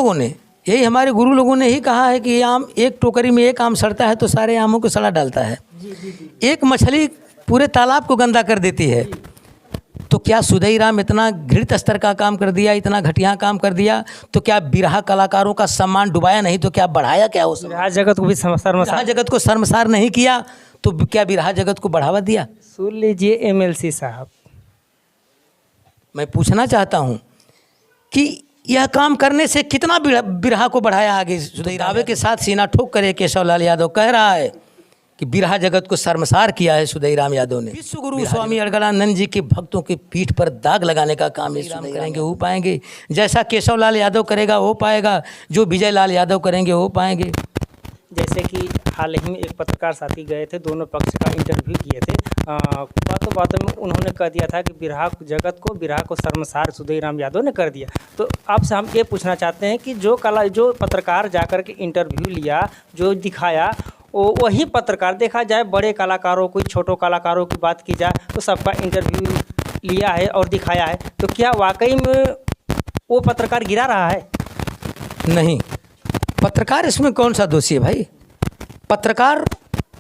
लोगों ने, यही हमारे गुरु लोगों ने ही कहा है कि ये आम, एक टोकरी में एक आम सड़ता है तो सारे आमों को सड़ा डालता है। एक मछली पूरे तालाब को गंदा कर देती है। तो क्या सुधई राम इतना घृणित स्तर का काम कर दिया, इतना घटिया काम कर दिया, तो क्या बिरहा कलाकारों का सम्मान डुबाया नहीं तो क्या बढ़ाया? क्या उस बिरहा जगत को भी बिरहा जगत को शर्मसार नहीं किया तो क्या बिरहा जगत को बढ़ावा दिया? सुन लीजिए एमएलसी साहब, मैं पूछना चाहता हूं कि यह काम करने से कितना बिरहा को बढ़ाया आगे? सुधई दावे के साथ सीना ठोक कर केशव लाल यादव कह रहा है कि बिरहा जगत को शर्मसार किया है सुधई राम यादव ने। विश्व गुरु स्वामी अड़गड़ानंद जी के भक्तों के पीठ पर दाग लगाने का काम ये सुधई करेंगे वो पाएंगे। जैसा केशव लाल यादव करेगा वो पाएगा, जो विजय लाल यादव करेंगे वो पाएंगे। जैसे कि हाल ही में एक पत्रकार साथी गए थे, दोनों पक्ष का इंटरव्यू किए थे। बातों में उन्होंने कह दिया था कि बिरहा जगत को, बिरहा को शर्मसार सुधई राम यादव ने कर दिया। तो आपसे हम ये पूछना चाहते हैं कि जो पत्रकार जाकर के इंटरव्यू लिया, जो दिखाया, वही पत्रकार, देखा जाए बड़े कलाकारों को, छोटों कलाकारों की बात की जाए तो सबका इंटरव्यू लिया है और दिखाया है। तो क्या वाकई में वो पत्रकार गिरा रहा है? नहीं, पत्रकार इसमें कौन सा दोषी है भाई? पत्रकार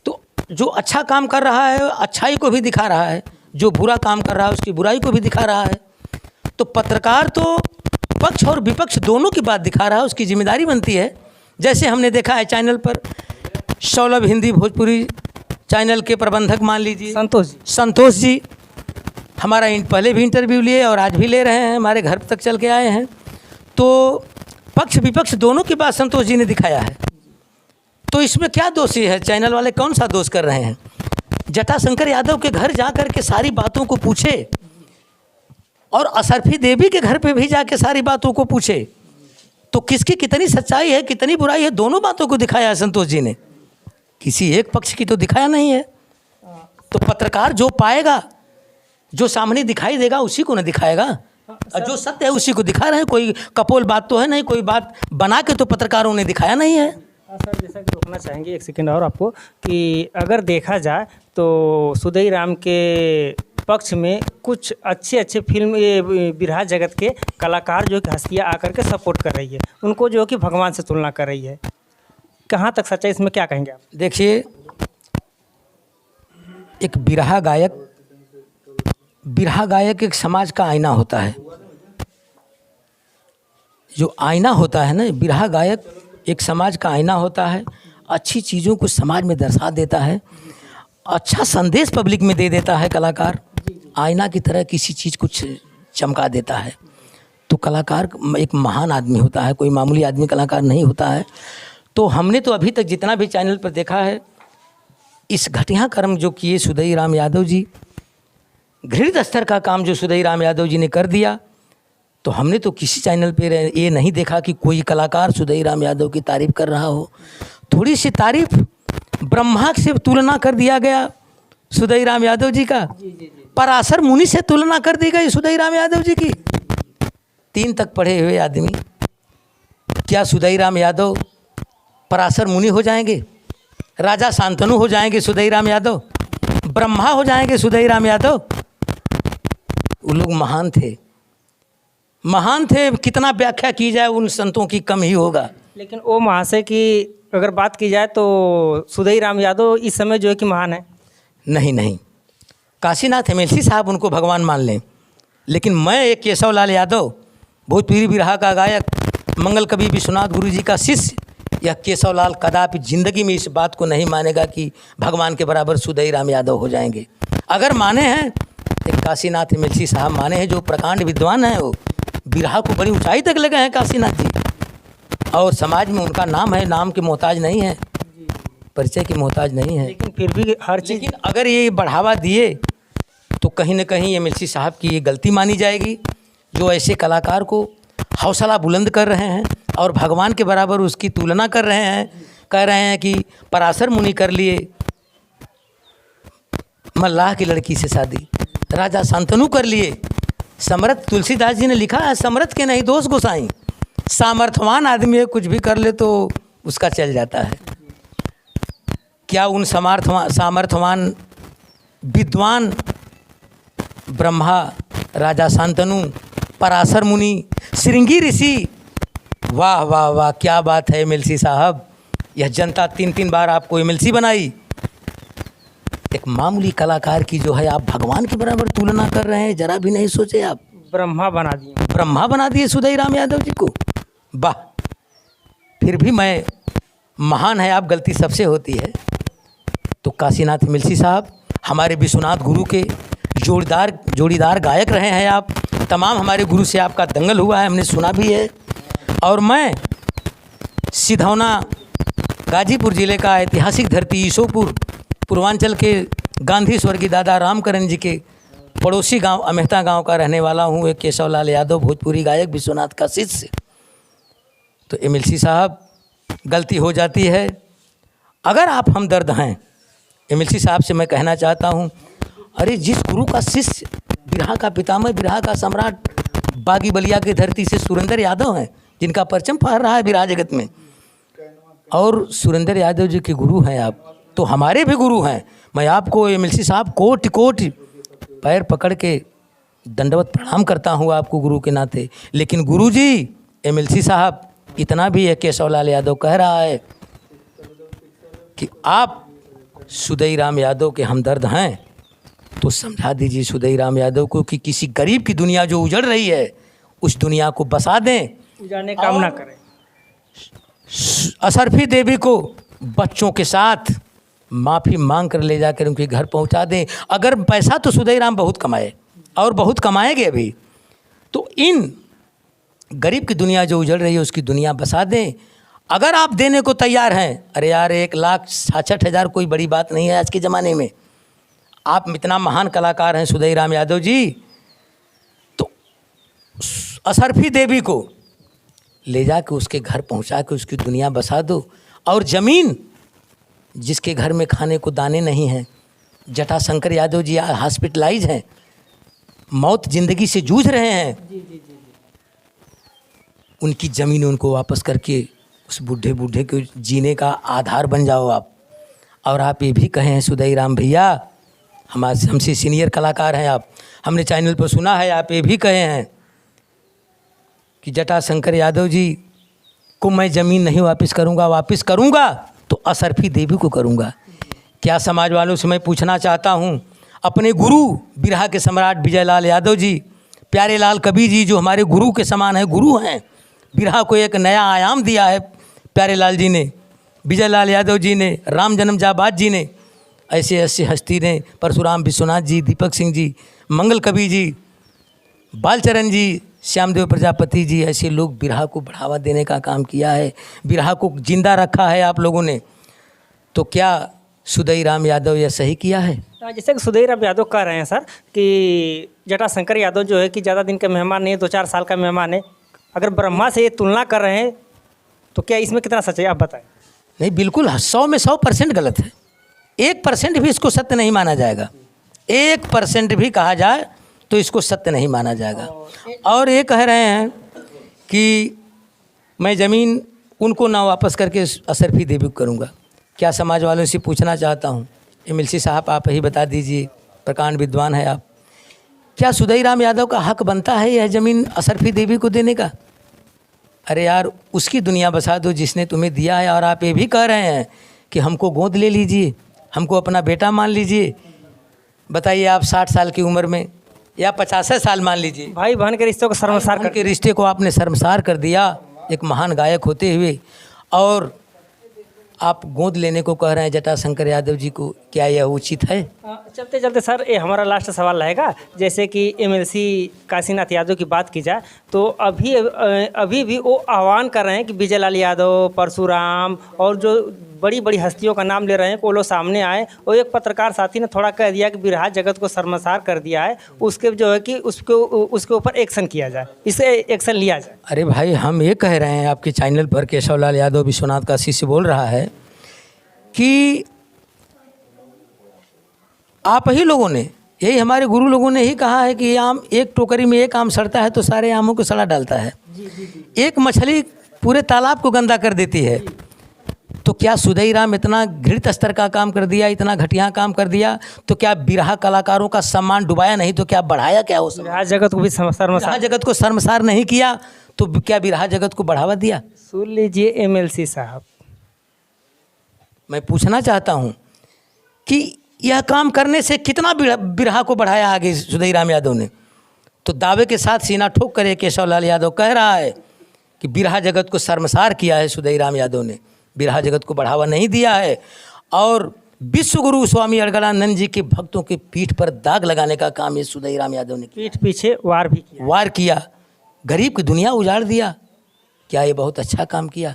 तो जो अच्छा काम कर रहा है अच्छाई को भी दिखा रहा है, जो बुरा काम कर रहा है उसकी बुराई को भी दिखा रहा है। तो पत्रकार तो पक्ष और विपक्ष दोनों की बात दिखा रहा है, उसकी जिम्मेदारी बनती है। जैसे हमने देखा है चैनल पर सौलभ हिंदी भोजपुरी चैनल के प्रबंधक मान लीजिए संतोष जी हमारा पहले भी इंटरव्यू लिए और आज भी ले रहे हैं, हमारे घर तक चल के आए हैं। तो पक्ष विपक्ष दोनों की बात संतोष जी ने दिखाया है। तो इसमें क्या दोषी है? चैनल वाले कौन सा दोष कर रहे हैं? जटाशंकर यादव के घर जा कर के सारी बातों को पूछे और असरफी देवी के घर पे भी जाके सारी बातों को पूछे, तो किसकी कितनी सच्चाई है, कितनी बुराई है, दोनों बातों को दिखाया है संतोष जी ने। किसी एक पक्ष की तो दिखाया नहीं है। तो पत्रकार जो पाएगा, जो सामने दिखाई देगा उसी को न दिखाएगा, और जो सत्य है उसी को दिखा रहे हैं। कोई कपोल बात तो है नहीं, कोई बात बना के तो पत्रकारों ने दिखाया नहीं है। सर, जैसा कि रोकना चाहेंगे एक सेकंड और आपको, कि अगर देखा जाए तो सुधई राम के पक्ष में कुछ अच्छे फिल्म, ये बिरहा जगत के कलाकार जो कि हस्तियाँ आकर के सपोर्ट कर रही है, उनको जो कि भगवान से तुलना कर रही है। कहाँ तक सच्चाई, इसमें क्या कहेंगे आप? देखिए, एक बिरहा गायक एक समाज का आईना होता है। जो आईना होता है ना, बिरहा गायक एक समाज का आईना होता है। अच्छी चीज़ों को समाज में दर्शा देता है, अच्छा संदेश पब्लिक में दे देता है। कलाकार आईना की तरह किसी चीज़ को चमका देता है। तो कलाकार एक महान आदमी होता है, कोई मामूली आदमी कलाकार नहीं होता है। तो हमने तो अभी तक जितना भी चैनल पर देखा है, इस घटिया कर्म जो किए सुधई राम यादव जी, घृणित स्तर का काम जो सुधई राम यादव जी ने कर दिया, तो हमने तो किसी चैनल पे ये नहीं देखा कि कोई कलाकार सुधई राम यादव की तारीफ कर रहा हो। थोड़ी सी तारीफ ब्रह्मा से तुलना कर दिया गया सुधई राम यादव जी का, पराशर मुनि से तुलना कर दी गई सुधई राम यादव जी की। 3 तक पढ़े हुए आदमी, क्या सुधई राम यादव पराशर मुनि हो जाएंगे? राजा शांतनु हो जाएंगे सुधई राम यादव? ब्रह्मा हो जाएंगे सुधई राम यादव? वो लोग महान थे, महान थे। कितना व्याख्या की जाए उन संतों की कम ही होगा। लेकिन वो महाशय की अगर बात की जाए तो सुधई राम यादव इस समय जो है कि महान है। नहीं, काशीनाथ एमएलसी साहब उनको भगवान मान लें, लेकिन मैं एक केशव लाल यादव, भोजपुरी बिरहा का गायक, मंगल कवि विश्वनाथ गुरु जी का शिष्य, यह केशव लाल कदापि जिंदगी में इस बात को नहीं मानेगा कि भगवान के बराबर सुधई राम यादव हो जाएंगे। अगर माने हैं तो काशीनाथ एमएलसी साहब माने हैं, जो प्रकांड विद्वान हैं, वो बिरहा को बड़ी ऊंचाई तक ले गए हैं काशीनाथ जी, और समाज में उनका नाम है, नाम के मोहताज नहीं है, परिचय के मोहताज नहीं है। लेकिन फिर भी हर चीज़, लेकिन अगर ये बढ़ावा दिए तो कहीं न कहीं एमएलसी साहब की ये गलती मानी जाएगी, जो ऐसे कलाकार को हौसला बुलंद कर रहे हैं और भगवान के बराबर उसकी तुलना कर रहे हैं। कह रहे हैं कि पराशर मुनि कर लिए मल्लाह की लड़की से शादी, राजा शांतनु कर लिए। समर्थ तुलसीदास जी ने लिखा है, समर्थ के नहीं दोष गोसाई, सामर्थवान आदमी है, कुछ भी कर ले तो उसका चल जाता है। क्या उन सामर्थवान विद्वान ब्रह्मा, राजा शांतनु, पराशर मुनि, श्रृंगी ऋषि, वाह वाह वाह, क्या बात है एमएलसी साहब। यह जनता 3-3 बार आपको एमएलसी बनाई। एक मामूली कलाकार की जो है आप भगवान के बराबर तुलना कर रहे हैं, जरा भी नहीं सोचे आप। ब्रह्मा बना दिए। ब्रह्मा बना दिए सुधीराम यादव जी को। वाह, फिर भी मैं महान है आप, गलती सबसे होती है। तो काशीनाथ एमएलसी साहब हमारे विश्वनाथ गुरु के जोड़ीदार गायक रहे हैं आप। तमाम हमारे गुरु से आपका दंगल हुआ है, हमने सुना भी है। और मैं सिधौना गाजीपुर ज़िले का ऐतिहासिक धरती ईसोपुर पूर्वांचल के गांधी स्वर्गीय दादा रामकरण जी के पड़ोसी गांव अमेहता गांव का रहने वाला हूं। एक केशवलाल यादव भोजपुरी गायक विश्वनाथ का शिष्य। तो एमएलसी साहब गलती हो जाती है। अगर आप हमदर्द हैं, एमएलसी साहब से मैं कहना चाहता हूं, अरे जिस गुरु का शिष्य बिरहा का पितामह, बिरहा का सम्राट, बागी बलिया की धरती से सुरेंद्र यादव हैं, जिनका परचम फहर रहा है बिरहा जगत में, और सुरेंद्र यादव जी के गुरु हैं आप, तो हमारे भी गुरु हैं। मैं आपको एमएलसी साहब कोटि कोटि पैर पकड़ के दंडवत प्रणाम करता हूँ आपको गुरु के नाते। लेकिन गुरु जी, एमएलसी साहब इतना भी है, केशवलाल यादव कह रहा है कि आप सुधीराम यादव के हमदर्द हैं, तो समझा दीजिए सुधीराम यादव को कि किसी गरीब की दुनिया जो उजड़ रही है उस दुनिया को बसा दें, उजाड़ने काम ना करें। अशरफी देवी को बच्चों के साथ माफ़ी मांग कर ले जाकर उनके घर पहुंचा दें। अगर पैसा तो सुधीराम बहुत कमाए और बहुत कमाएंगे अभी, तो इन गरीब की दुनिया जो उजड़ रही है उसकी दुनिया बसा दें। अगर आप देने को तैयार हैं, अरे यार 1,66,000 कोई बड़ी बात नहीं है आज के ज़माने में। आप इतना महान कलाकार हैं सुधीराम यादव जी, तो अशरफी देवी को ले जाके उसके घर पहुंचा के उसकी दुनिया बसा दो। और ज़मीन जिसके घर में खाने को दाने नहीं हैं, जटाशंकर यादव जी हॉस्पिटलाइज हैं, मौत ज़िंदगी से जूझ रहे हैं, उनकी ज़मीन उनको वापस करके उस बूढ़े के जीने का आधार बन जाओ आप। और आप ये भी कहें सुधीराम भैया, हमसे सीनियर कलाकार हैं आप, हमने चैनल पर सुना है, आप ये भी कहे हैं कि जटाशंकर यादव जी को मैं ज़मीन नहीं वापस करूँगा तो अशरफी देवी को करूँगा। क्या समाज वालों से मैं पूछना चाहता हूँ, अपने गुरु बिरहा के सम्राट विजयलाल यादव जी, प्यारे लाल कवि जी जो हमारे गुरु के समान है, गुरु हैं, बिरहा को एक नया आयाम दिया है प्यारे लाल जी ने, विजयलाल यादव जी ने, राम जन्म जाबाज जी ने, ऐसे हस्ती ने, परशुराम विश्वनाथ जी, दीपक सिंह जी, मंगल कवि जी, बालचरण जी, श्यामदेव प्रजापति जी, ऐसे लोग बिरहा को बढ़ावा देने का काम किया है, बिरहा को जिंदा रखा है आप लोगों ने। तो क्या सुधीराम यादव यह सही किया है? जैसे कि सुधीराम यादव कह रहे हैं सर कि जटाशंकर यादव जो है कि ज़्यादा दिन का मेहमान नहीं है, 2-4 साल का मेहमान है। अगर ब्रह्मा से ये तुलना कर रहे हैं तो क्या इसमें कितना सच है, आप बताएं। नहीं, बिल्कुल 100 में 100% गलत है। 1% भी इसको सत्य नहीं माना जाएगा। 1% भी कहा जाए तो इसको सत्य नहीं माना जाएगा। और ये कह रहे हैं कि मैं ज़मीन उनको ना वापस करके अशरफी देवी को करूँगा। क्या समाज वालों से पूछना चाहता हूँ, एमएलसी साहब आप ही बता दीजिए, प्रकांड विद्वान है आप, क्या सुधीराम यादव का हक बनता है यह ज़मीन अशरफी देवी को देने का? अरे यार, उसकी दुनिया बसा दो जिसने तुम्हें दिया है। और आप ये भी कह रहे हैं कि हमको गोद ले लीजिए, हमको अपना बेटा मान लीजिए। बताइए आप 60 साल की उम्र में या 50 साल मान लीजिए, भाई बहन के रिश्तों को शर्मसार के रिश्ते को आपने शर्मसार कर दिया एक महान गायक होते हुए, और आप गोद लेने को कह रहे हैं जटाशंकर यादव जी को। क्या यह उचित है? चलते चलते सर ये हमारा लास्ट सवाल रहेगा। जैसे कि एमएलसी काशीनाथ यादव की बात की जाए तो अभी भी वो आह्वान कर रहे हैं कि विजयलाल यादव, परशुराम और जो बड़ी बड़ी हस्तियों का नाम ले रहे हैं, वो लोग सामने आए। और एक पत्रकार साथी ने थोड़ा कह दिया कि बिरहा जगत को शर्मसार कर दिया है, उसके जो है कि उसके ऊपर एक्शन किया जाए, इसे एक्शन लिया जाए। अरे भाई, हम ये कह रहे हैं आपके चैनल पर, केशवलाल यादव विश्वनाथ का शिष्य बोल रहा है कि आप ही लोगों ने, यही हमारे गुरु लोगों ने ही कहा है कि आम एक टोकरी में एक आम सड़ता है तो सारे आमों को सड़ा डालता है। एक मछली पूरे तालाब को गंदा कर देती है। तो क्या सुधीराम इतना घृत स्तर का काम कर दिया, इतना घटिया काम कर दिया, तो क्या बिरहा कलाकारों का सम्मान डुबाया नहीं तो क्या बढ़ाया? क्या हो बिरहा जगत को भी बिरहा जगत को शर्मसार नहीं किया तो क्या बिरहा जगत को बढ़ावा दिया? सुन लीजिए एमएलसी साहब, मैं पूछना चाहता हूं कि यह काम करने से कितना बिरहा को बढ़ाया आगे सुधीराम यादव ने? तो दावे के साथ सीना ठोक कर केशव लाल यादव कह रहा है कि बिरहा जगत को शर्मसार किया है सुधीराम यादव ने, बिरहा जगत को बढ़ावा नहीं दिया है। और विश्व गुरु स्वामी अड़गड़ानंद जी के भक्तों की पीठ पर दाग लगाने का काम ये सुधीराम यादव ने पीठ पीछे वार भी किया। वार किया, गरीब की दुनिया उजाड़ दिया। क्या ये बहुत अच्छा काम किया?